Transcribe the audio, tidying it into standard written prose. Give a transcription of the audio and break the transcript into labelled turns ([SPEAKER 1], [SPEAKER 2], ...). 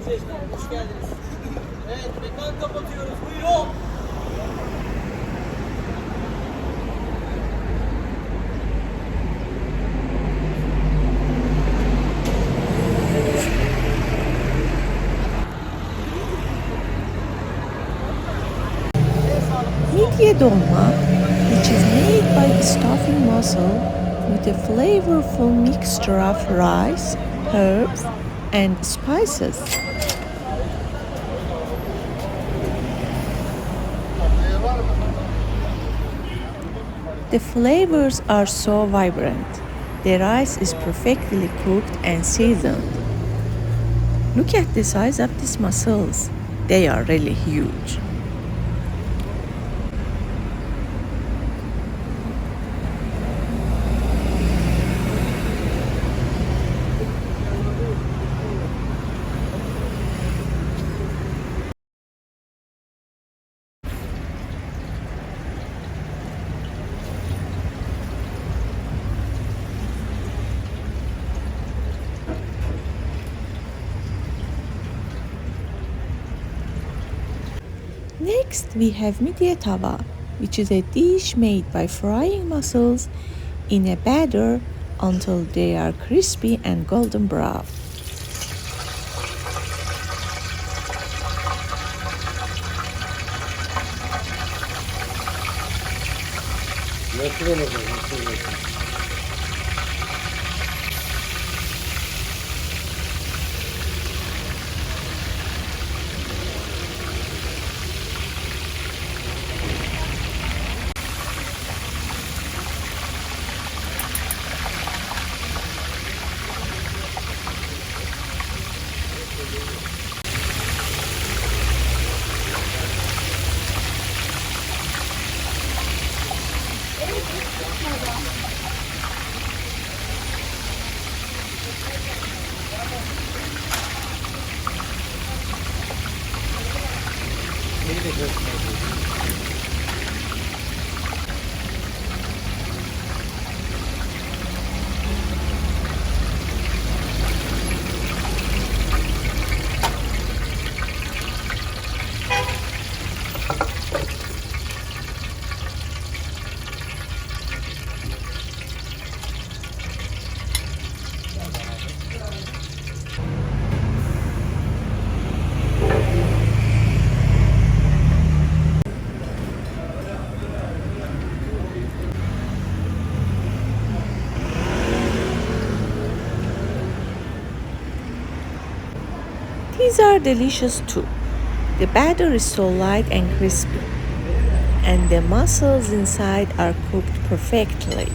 [SPEAKER 1] Hoş geldiniz. Evet, mekan kapatıyoruz. Buyurun.
[SPEAKER 2] Midye Dolma, which is made by stuffing mussel with a flavorful mixture of rice, herbs, and spices. The flavors are so vibrant. The rice is perfectly cooked and seasoned. Look at the size of these mussels. They are really huge. Next, we have Midye Tava, which is a dish made by frying mussels in a batter until they are crispy and golden brown.
[SPEAKER 1] Nasıl olacak? Nasıl olacak?
[SPEAKER 2] These are delicious too. The batter is so light and crispy, and the mussels inside are cooked perfectly.